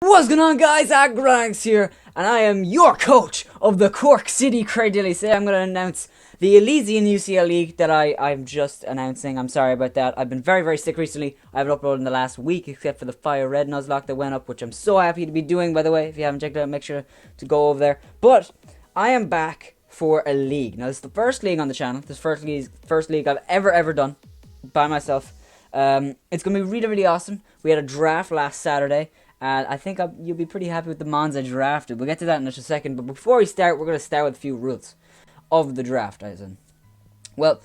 What's going on, guys? Agranks here, and I am your coach of the Cork City CRADILY. Today I'm going to announce the ElysianUCL League that I'm just announcing. I'm sorry about that. I've been very sick recently. I haven't uploaded in the last week, except for the Fire Red Nuzlocke that went up, which I'm so happy to be doing, by the way. If you haven't checked it out, make sure to go over there. But I am back for a league. Now, this is the first league on the channel. This first league I've ever done by myself. It's going to be really awesome. We had a draft last Saturday. And I think you'll be pretty happy with the mons I drafted. We'll get to that in just a second. But before we start, we're going to start with a few rules of the draft, as in. Well,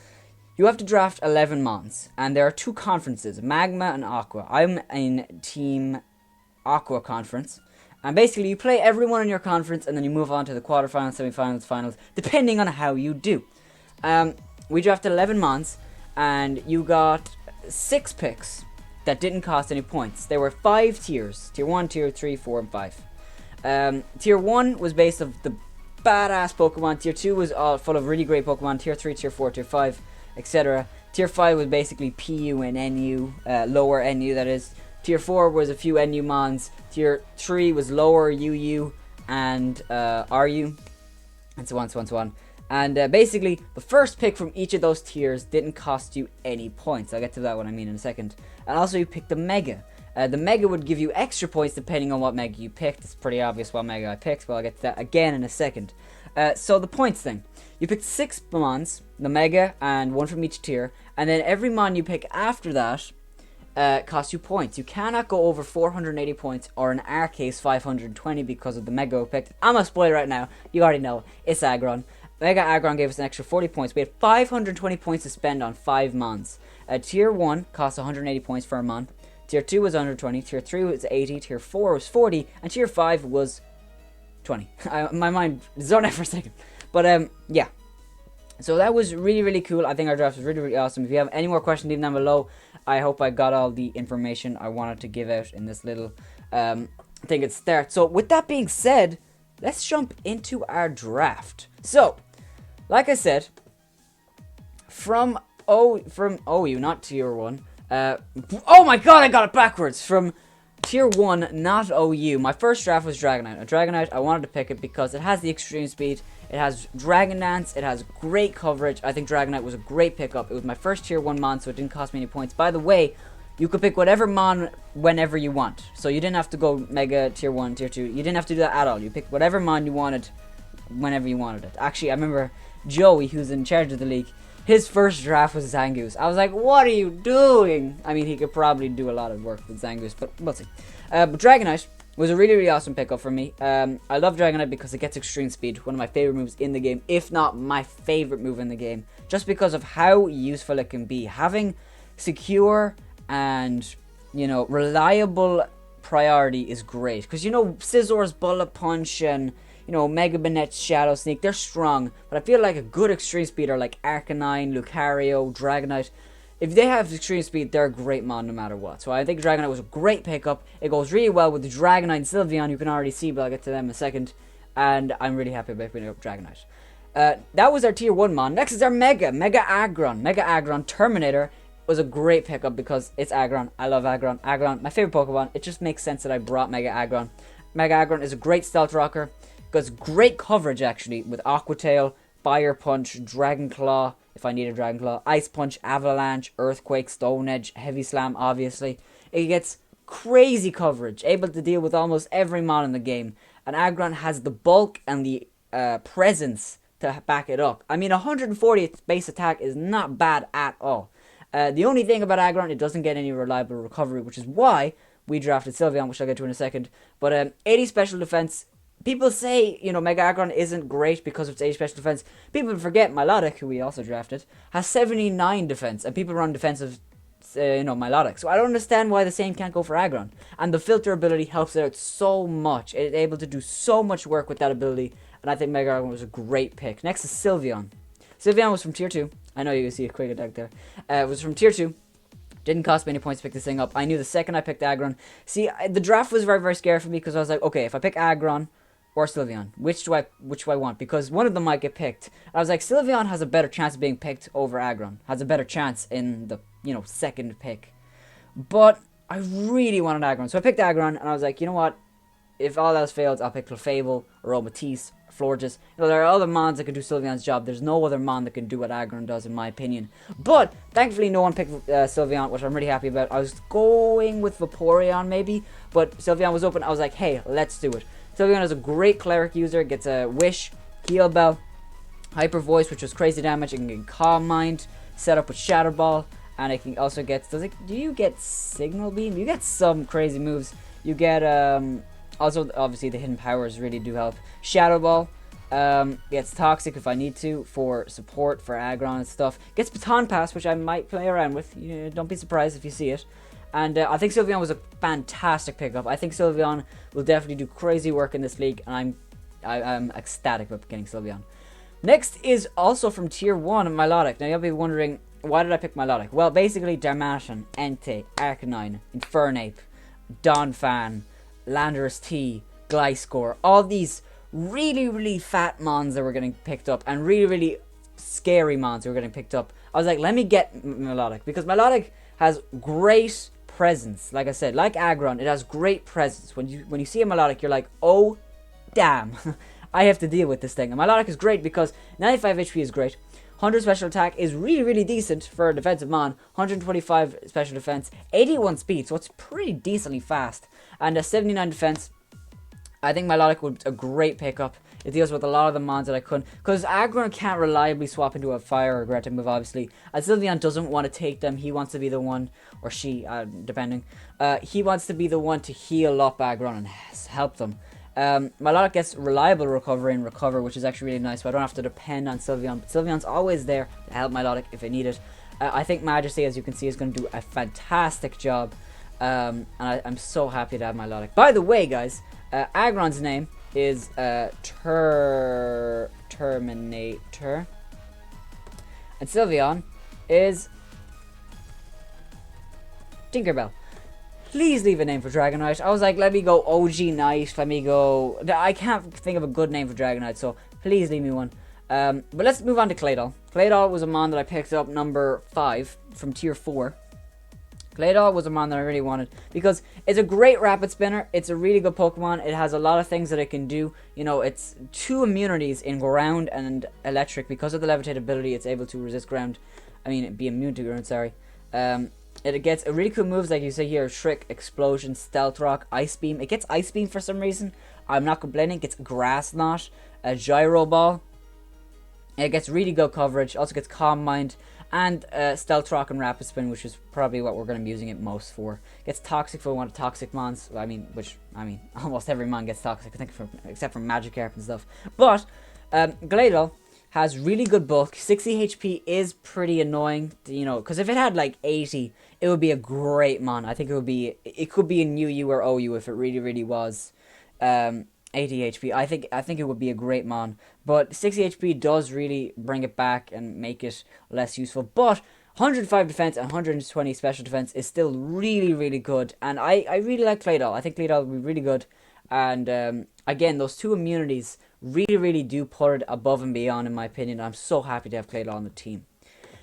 you have to draft 11 mons. And there are two conferences, Magma and Aqua. I'm in Team Aqua Conference. And basically, you play everyone in your conference, and then you move on to the quarterfinals, semifinals, finals, depending on how you do. We drafted 11 mons, and you got 6 picks that didn't cost any points. There were 5 tiers. Tier 1, Tier 3, 4, and 5. Tier 1 was based on the badass Pokemon. Tier 2 was all full of really great Pokemon. Tier 3, Tier 4, Tier 5, etc. Tier 5 was basically PU and NU, lower NU that is. Tier 4 was a few NU mons. Tier 3 was lower UU and RU, and so on. And basically, the first pick from each of those tiers didn't cost you any points. I'll get to that one in a second. And also, you picked the Mega. The Mega would give you extra points depending on what Mega you picked. It's pretty obvious what Mega I picked, but I'll get to that again in a second. So the points thing. You picked 6 mons, the Mega, and 1 from each tier. And then every mon you pick after that costs you points. You cannot go over 480 points, or in our case, 520 because of the Mega we picked. I'm a spoiler right now. You already know. It's Aggron. Mega Aggron gave us an extra 40 points. We had 520 points to spend on 5 mons. Tier 1 cost 180 points for a mon. Tier 2 was 120. Tier 3 was 80. Tier 4 was 40. And Tier 5 was 20. My mind zoned out for a second. But, yeah. So that was really cool. I think our draft was really awesome. If you have any more questions, leave them down below. I hope I got all the information I wanted to give out in this little thing at start. So, with that being said, let's jump into our draft. So, like I said, from OU, not Tier 1. Oh my god, I got it backwards. From Tier 1, not OU. My first draft was Dragonite. A Dragonite, I wanted to pick it because it has the extreme speed. It has Dragon Dance. It has great coverage. I think Dragonite was a great pickup. It was my first Tier 1 mon, so it didn't cost me any points. By the way, you could pick whatever mon whenever you want. So you didn't have to go Mega Tier 1, Tier 2. You didn't have to do that at all. You picked whatever mon you wanted whenever you wanted it. Actually, I remember Joey, who's in charge of the league, his first draft was Zangoose. I was like, what are you doing? I mean, he could probably do a lot of work with Zangoose, but we'll see. But Dragonite was a really awesome pickup for me. I love Dragonite because it gets extreme speed, one of my favorite moves in the game, if not my favorite move in the game, just because of how useful it can be. Having secure and, reliable priority is great, because, Scissor's Bullet Punch and Mega Banette's Shadow Sneak, they're strong, but I feel like a good extreme speeder like Arcanine, Lucario, Dragonite, if they have extreme speed, they're a great mon no matter what. So I think Dragonite was a great pickup. It goes really well with the Dragonite and Sylveon, you can already see, but I'll get to them in a second. And I'm really happy about picking up Dragonite. That was our Tier 1 mon. Next is our Mega Aggron. Mega Aggron Terminator was a great pickup because it's Aggron. I love Aggron. Aggron, my favorite Pokemon. It just makes sense that I brought Mega Aggron. Mega Aggron is a great Stealth Rocker. Does great coverage, actually, with Aqua Tail, Fire Punch, Dragon Claw, if I need a Dragon Claw, Ice Punch, Avalanche, Earthquake, Stone Edge, Heavy Slam, obviously. It gets crazy coverage, able to deal with almost every mon in the game. And Aggron has the bulk and the presence to back it up. I mean, 140 base attack is not bad at all. The only thing about Aggron, it doesn't get any reliable recovery, which is why we drafted Sylveon, which I'll get to in a second. But 80 special defense. People say, Mega Aggron isn't great because of its 80 special defense. People forget Milotic, who we also drafted, has 79 defense, and people run defensive, Milotic. So I don't understand why the same can't go for Aggron. And the filter ability helps it out so much. It's able to do so much work with that ability, and I think Mega Aggron was a great pick. Next is Sylveon. Sylveon was from Tier 2. I know you can see a quick attack there. It was from Tier 2. Didn't cost me any points to pick this thing up. I knew the second I picked Aggron. See, the draft was very scary for me because I was like, okay, if I pick Aggron or Sylveon, which do I want? Because one of them might get picked. I was like, Sylveon has a better chance of being picked over Aggron. Has a better chance in the, second pick. But I really wanted Aggron. So I picked Aggron, and I was like, you know what? if all else fails, I'll pick Clefable, Aromatisse, Florges. You know, there are other mons that can do Sylveon's job. There's no other mon that can do what Aggron does, in my opinion. But thankfully, no one picked Sylveon, which I'm really happy about. I was going with Vaporeon maybe, but Sylveon was open. I was like, hey, let's do it. Sylveon is a great Cleric user. Gets a Wish, Heal Bell, Hyper Voice, which was crazy damage. It can get Calm Mind, set up with Shatter Ball, and it can also get. Do you get Signal Beam? You get some crazy moves. You get also obviously the hidden powers really do help. Shadow Ball. Gets Toxic if I need to for support for Aggron and stuff. Gets Baton Pass, which I might play around with. Don't be surprised if you see it. And I think Sylveon was a fantastic pickup. I think Sylveon will definitely do crazy work in this league, and I'm ecstatic about getting Sylveon. Next is also from Tier 1, Milotic. Now you'll be wondering, why did I pick Milotic? Well, basically Darmanitan, Entei, Arcanine, Infernape, Donphan, Landorus T, Gliscor, all these really fat mons that were getting picked up, and really scary mons that were getting picked up. I was like, let me get Milotic, because Milotic has great presence. Like I said, like Aggron, it has great presence. When you see a Milotic, you're like, oh damn, I have to deal with this thing. And Milotic is great because 95 HP is great, 100 special attack is really decent for a defensive mon, 125 special defense, 81 speed, so it's pretty decently fast, and a 79 defense. I think Milotic would be a great pickup. It deals with a lot of the mons that I couldn't, because Aggron can't reliably swap into a fire or aggressive move, obviously. And Sylveon doesn't want to take them. He wants to be the one, or she, depending. He wants to be the one to heal up Aggron and help them. Milotic gets reliable recovery and recover, which is actually really nice, so I don't have to depend on Sylveon. But Sylveon's always there to help Milotic if I need it. I think Majesty, as you can see, is going to do a fantastic job. And I'm so happy to have Milotic. By the way, guys, Aggron's name is Terminator, and Sylveon is Tinkerbell. Please leave a name for Dragonite. I was like, let me go OG Knight, let me go. I can't think of a good name for Dragonite, so please leave me one. But let's move on to Claydol. Claydol was a mon that I picked up number 5 from tier 4. Claydol was a mon that I really wanted because it's a great rapid spinner. It's a really good Pokemon. It has a lot of things that it can do. You know, it's 2 immunities in ground and electric. Because of the levitate ability, it's able to resist ground. I mean, be immune to ground, sorry. It gets a really cool moves like you see here: Trick, Explosion, Stealth Rock, Ice Beam. It gets Ice Beam for some reason. I'm not complaining. It gets Grass Knot, a Gyro Ball. It gets really good coverage. Also gets Calm Mind. And Stealth Rock and Rapid Spin, which is probably what we're going to be using it most for. Gets Toxic for one of Toxic mons. I mean, almost every mon gets Toxic, I think, except for Magikarp and stuff. But Claydol has really good bulk. 60 HP is pretty annoying, you know, because if it had like 80, it would be a great mon. I think it could be in UU or OU if it really was 80 HP. I think it would be a great mon. But 60 HP does really bring it back and make it less useful. But 105 defense and 120 special defense is still really good. And I really like Claydol. I think Claydol will be really good. And again, those 2 immunities really do put it above and beyond, in my opinion. I'm so happy to have Claydol on the team.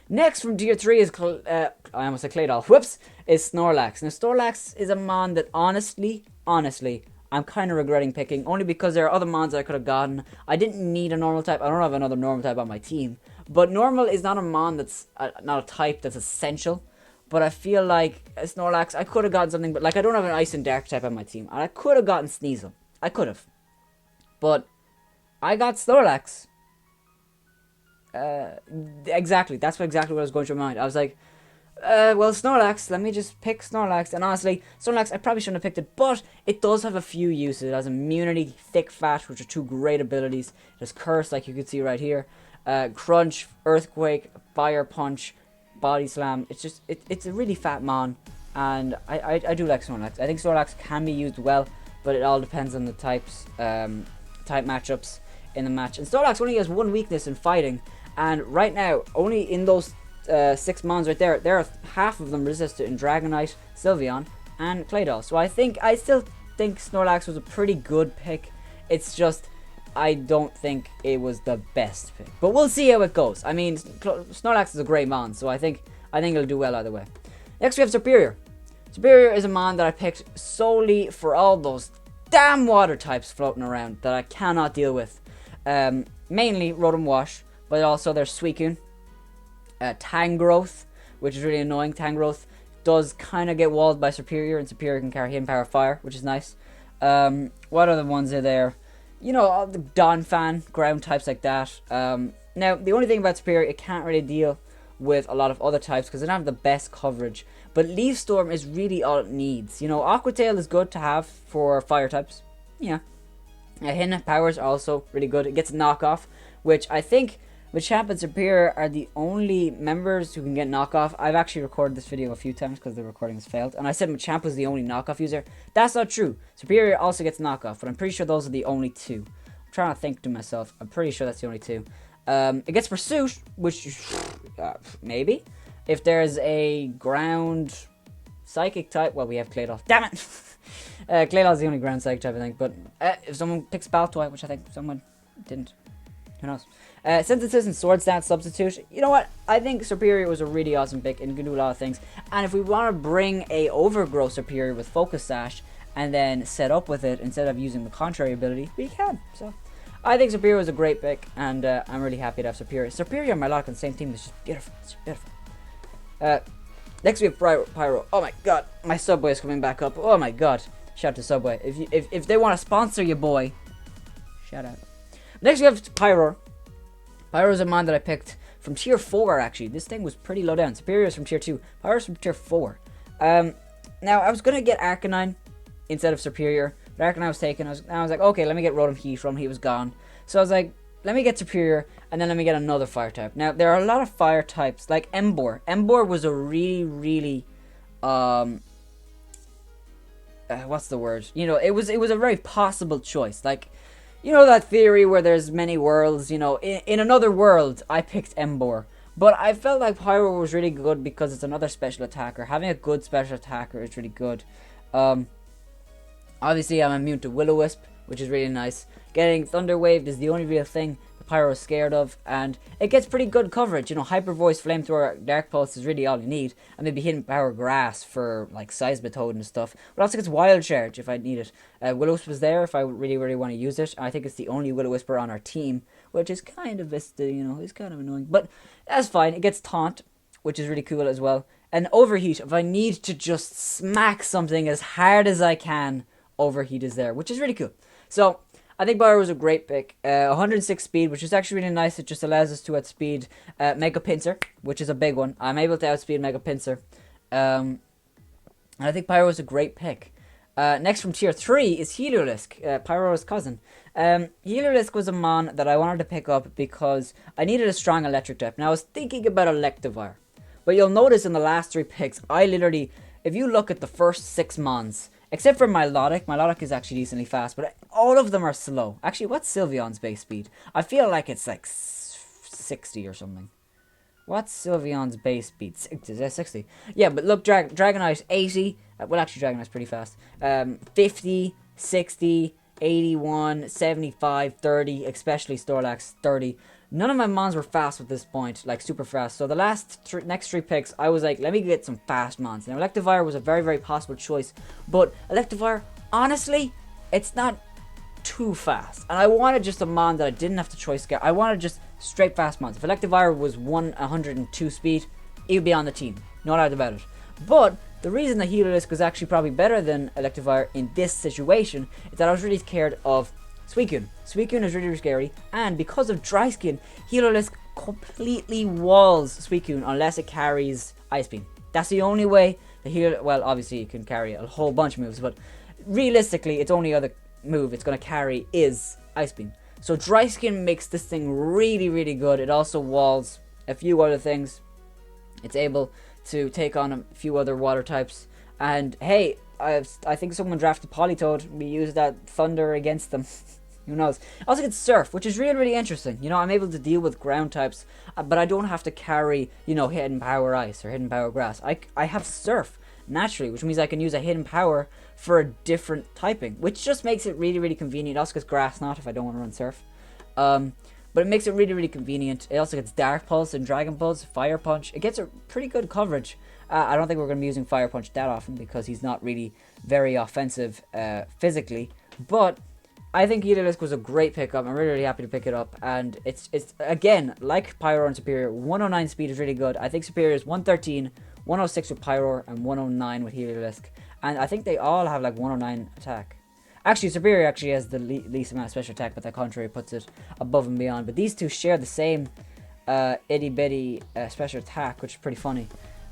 Next from tier 3 is, I almost said Claydol. Whoops, is Snorlax. Now, Snorlax is a mon that honestly, I'm kind of regretting picking, only because there are other mons that I could have gotten. I didn't need a normal type. I don't have another normal type on my team. But normal is not a mon that's, not a type that's essential. But I feel like Snorlax, I could have gotten something, but like I don't have an Ice and Dark type on my team. And I could have gotten Sneasel. I could have. But I got Snorlax. Exactly. That's exactly what I was going through my mind. I was like, well, Snorlax, let me just pick Snorlax. And honestly, Snorlax, I probably shouldn't have picked it, but it does have a few uses. It has Immunity, Thick Fat, which are 2 great abilities. It has Curse, like you can see right here. Crunch, Earthquake, Fire Punch, Body Slam. It's just, it's a really fat mon. And I do like Snorlax. I think Snorlax can be used well, but it all depends on the types, type matchups in the match. And Snorlax only has 1 weakness in fighting. And right now, only in those 6 mons right there are half of them resisted in Dragonite, Sylveon, and Claydol. So I still think Snorlax was a pretty good pick. It's just, I don't think it was the best pick. But we'll see how it goes. I mean, Snorlax is a great mon, so I think it'll do well either way. Next we have Serperior. Serperior is a mon that I picked solely for all those damn water types floating around that I cannot deal with. Mainly Rotom Wash, but also there's Suicune. Tangrowth, which is really annoying. Tangrowth does kind of get walled by Superior, and Superior can carry Hidden Power Fire, which is nice. What other ones are there? You know, all the Donphan, ground types like that. Now, the only thing about Superior, it can't really deal with a lot of other types because they don't have the best coverage. But Leaf Storm is really all it needs. You know, Aqua Tail is good to have for fire types. Yeah. Hidden Powers are also really good. It gets knockoff, which I think Machamp and Superior are the only members who can get knockoff. I've actually recorded this video a few times because the recording has failed. And I said Machamp was the only knockoff user. That's not true. Superior also gets knockoff, but I'm pretty sure those are the only two. I'm trying to think to myself. I'm pretty sure that's the only two. It gets Pursuit, which maybe. If there's a ground psychic type, well, we have Claydol. Damn it! Claydol is the only ground psychic type, I think. But if someone picks Baltoy, which I think someone didn't, who knows? Since it isn't Sword Dance substitute, you know what? I think Superior was a really awesome pick and can do a lot of things. And if we want to bring a Overgrow Superior with Focus Sash and then set up with it instead of using the contrary ability, we can. So I think Superior was a great pick, and I'm really happy to have Superior. Superior and Milotic on the same team is just beautiful. It's beautiful. Next we have Pyro. Oh my god, my Subway is coming back up. Oh my god, shout out to Subway. If they want to sponsor your boy, shout out. Next we have Pyro. Pyro is a mon that I picked from tier 4 actually. This thing was pretty low down. Superior is from tier 2. Pyro is from tier 4. Now I was gonna get Arcanine instead of Superior. But Arcanine was taken. I was like, okay, let me get Rotom Heat. Rotom Heat was gone. So I was like, let me get Superior, and then let me get another fire type. Now, there are a lot of fire types, like Emboar. Emboar was a really, what's the word? You know, it was a very possible choice. Like, you know that theory where there's many worlds, you know, in another world, I picked Emboar. But I felt like Pyro was really good because it's another special attacker. Having a good special attacker is really good. Obviously, I'm immune to Will-O-Wisp, which is really nice. Getting Thunder Waved is the only real thing the Pyro is scared of, and it gets pretty good coverage. You know, Hyper Voice, Flamethrower, Dark Pulse is really all you need, and maybe Hidden Power Grass for like Seismitoad and stuff. But also gets Wild Charge if I need it. Will-O-Wisp was there if I really want to use it. I think it's the only Will-O-Wisper on our team, which is kind of you know, it's kind of annoying, but that's fine. It gets Taunt, which is really cool as well. And Overheat, if I need to just smack something as hard as I can, Overheat is there, which is really cool. So I think Pyro was a great pick. 106 speed, which is actually really nice. It just allows us to outspeed Mega Pinsir, which is a big one. I'm able to outspeed Mega Pinsir. And I think Pyro was a great pick. Next from tier 3 is Heliolisk, Pyro's cousin. Heliolisk was a mon that I wanted to pick up because I needed a strong electric type. Now I was thinking about Electivire. But you'll notice in the last 3 picks, I literally, if you look at the first 6 mons, except for Milotic is actually decently fast, but all of them are slow. Actually, what's Sylveon's base speed? I feel like it's like 60 or something. What's Sylveon's base speed? 60. Yeah, but look, Dragonite 80. Well, actually, Dragonite's pretty fast. 50, 60, 81, 75, 30, especially Snorlax 30. None of my mons were fast at this point, like super fast. So the next 3 picks, I was like, let me get some fast mons. Now, Electivire was a very possible choice, but Electivire, honestly, it's not too fast. And I wanted just a mon that I didn't have to choice get. I wanted just straight fast mons. If Electivire was 102 speed, it would be on the team. No doubt about it. But the reason that Heliolisk was actually probably better than Electivire in this situation is that I was really scared of Suicune. Suicune is really scary, and because of Dry Skin, Heliolisk completely walls Suicune unless it carries Ice Beam. That's the only way that well, obviously it can carry a whole bunch of moves, but realistically, its only other move it's going to carry is Ice Beam. So Dry Skin makes this thing really good. It also walls a few other things. It's able to take on a few other water types, and hey, I think someone drafted Politoed. We use that Thunder against them. Who knows? I also get Surf, which is really interesting. You know, I'm able to deal with ground types, but I don't have to carry, you know, Hidden Power Ice or Hidden Power Grass. I have Surf naturally, which means I can use a Hidden Power for a different typing, which just makes it really convenient. It also gets Grass Knot if I don't want to run Surf. But it makes it really convenient. It also gets Dark Pulse and Dragon Pulse, Fire Punch. It gets a pretty good coverage. I don't think we're going to be using Fire Punch that often because he's not really very offensive physically. But I think ElysianUCL was a great pickup. I'm really, really happy to pick it up. And it's again, like Pyro and Superior, 109 speed is really good. I think Superior is 113, 106 with Pyro, and 109 with ElysianUCL. And I think they all have like 109 attack. Actually, Superior actually has the least amount of special attack, but that contrary puts it above and beyond. But these two share the same itty bitty special attack, which is pretty funny.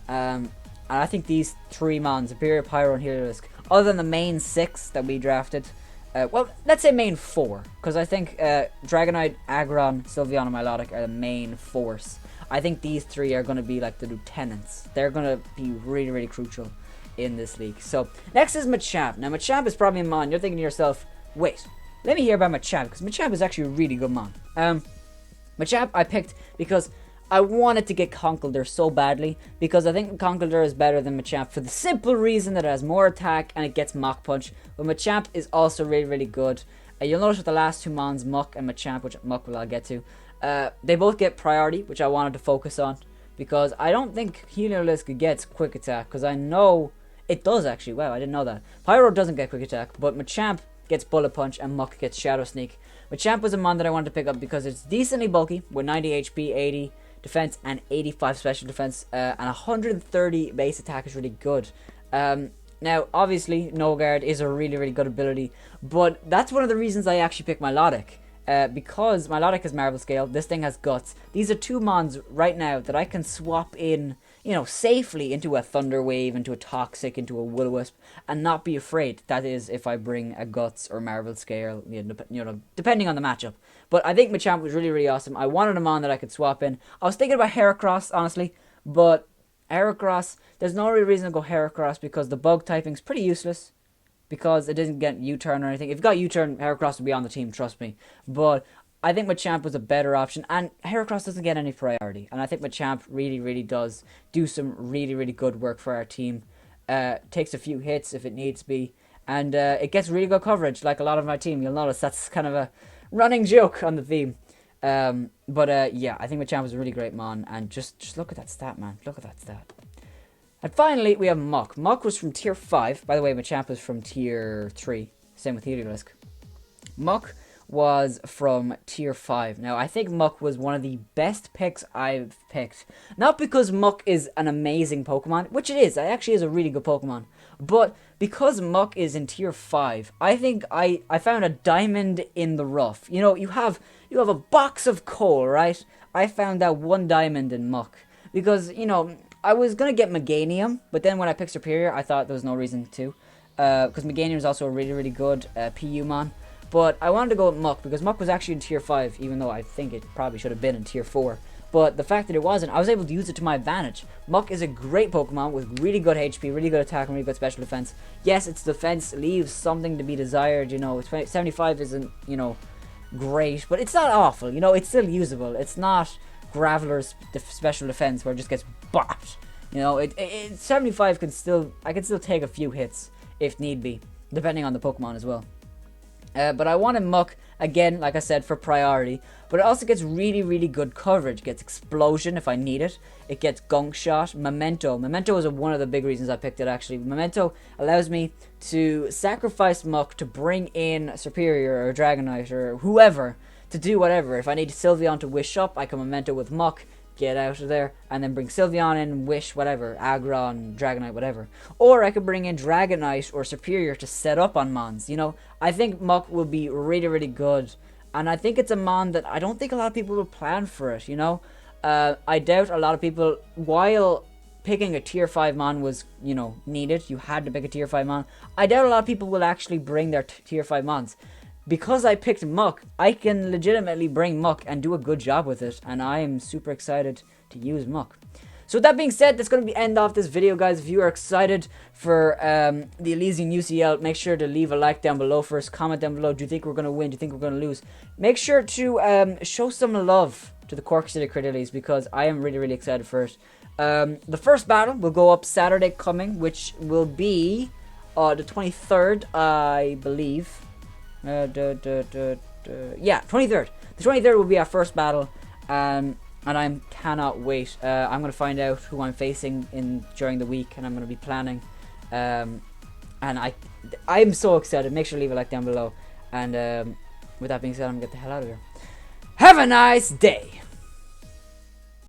And I think these three mons, Superior, Pyro, and ElysianUCL, other than the main 6 that we drafted, well, let's say main 4, because I think Dragonite, Aggron, Sylveon, and Milotic are the main force. I think these 3 are going to be like the lieutenants. They're going to be really, really crucial in this league. So, next is Machamp. Now, Machamp is probably a mon. You're thinking to yourself, wait, let me hear about Machamp, because Machamp is actually a really good mon. Machamp I picked because I wanted to get Conkeldurr so badly, because I think Conkeldurr is better than Machamp for the simple reason that it has more attack and it gets Mach Punch, but Machamp is also really, really good. You'll notice with the last 2 mons, Muck and Machamp, which Muck will I'll get to, they both get priority, which I wanted to focus on, because I don't think ElysianUCL gets Quick Attack, because I know it does actually. Wow, I didn't know that. Pyro doesn't get Quick Attack, but Machamp gets Bullet Punch and Muck gets Shadow Sneak. Machamp was a mon that I wanted to pick up because it's decently bulky with 90 HP, 80 defense, and 85 special defense, and 130 base attack is really good. Now, obviously, No Guard is a really, really good ability, but that's one of the reasons I actually picked Milotic. Because Milotic has Marble Scale, this thing has Guts. These are 2 mons right now that I can swap in, you know, safely into a Thunder Wave, into a Toxic, into a Will-O-Wisp, and not be afraid. That is, if I bring a Guts or Marble Scale, you know, depending on the matchup. But I think Machamp was really, really awesome. I wanted a mon that I could swap in. I was thinking about Heracross, honestly, but Heracross, there's no real reason to go Heracross because the bug typing's pretty useless. Because it didn't get U-turn or anything. If it got U-turn, Heracross would be on the team, trust me. But I think Machamp was a better option, and Heracross doesn't get any priority. And I think Machamp really, really does do some really, really good work for our team. Takes a few hits if it needs to be, and it gets really good coverage, like a lot of my team. You'll notice that's kind of a running joke on the theme. Yeah, I think Machamp was a really great mon, and just look at that stat, man. Look at that stat. And finally, we have Muck. Muck was from tier 5. By the way, Machamp was from tier 3. Same with ElysianUCL. Muck was from tier 5. Now, I think Muck was one of the best picks I've picked. Not because Muck is an amazing Pokemon, which it is. It actually is a really good Pokemon. But because Muck is in tier 5, I think I found a diamond in the rough. You know, you have a box of coal, right? I found that one diamond in Muck. Because, you know, I was going to get Meganium, but then when I picked Superior, I thought there was no reason to. Because Meganium is also a really, really good PU mon. But I wanted to go with Muck, because Muck was actually in tier 5, even though I think it probably should have been in tier 4. But the fact that it wasn't, I was able to use it to my advantage. Muck is a great Pokemon with really good HP, really good attack, and really good special defense. Yes, its defense leaves something to be desired, you know. 75 isn't, you know, great, but it's not awful, you know. It's still usable. It's not Graveler's special defense where it just gets bopped. You know, 75 can still, I can still take a few hits if need be, depending on the Pokemon as well. But I wanted Muck, again, like I said, for priority. But it also gets really, really good coverage. It gets Explosion if I need it. It gets Gunk Shot. Memento. Memento is one of the big reasons I picked it, actually. Memento allows me to sacrifice Muck to bring in Superior or Dragonite or whoever to do whatever. If I need Sylveon to Wish up, I can Memento with Muck, get out of there, and then bring Sylveon in, Wish, whatever, Aggron, Dragonite, whatever. Or I could bring in Dragonite or Superior to set up on mons. You know, I think Muck will be really, really good, and I think it's a mon that I don't think a lot of people will plan for it, you know. I doubt a lot of people, while picking a tier 5 mon was, you know, needed, you had to pick a tier 5 mon, I doubt a lot of people will actually bring their tier 5 mons. Because I picked Muck, I can legitimately bring Muck and do a good job with it, and I am super excited to use Muck. So with that being said, that's going to be the end of this video, guys. If you are excited for the ElysianUCL, make sure to leave a like down below first. Comment down below, do you think we're going to win? Do you think we're going to lose? Make sure to show some love to the Cork City CRADILY, because I am really, really excited for it. The first battle will go up Saturday coming, which will be the 23rd, I believe. Yeah, 23rd. The 23rd will be our first battle, and I cannot wait. I'm going to find out who I'm facing during the week, and I'm going to be planning and I'm so excited. Make sure to leave a like down below. And with that being said, I'm gonna get the hell out of here. Have a nice day.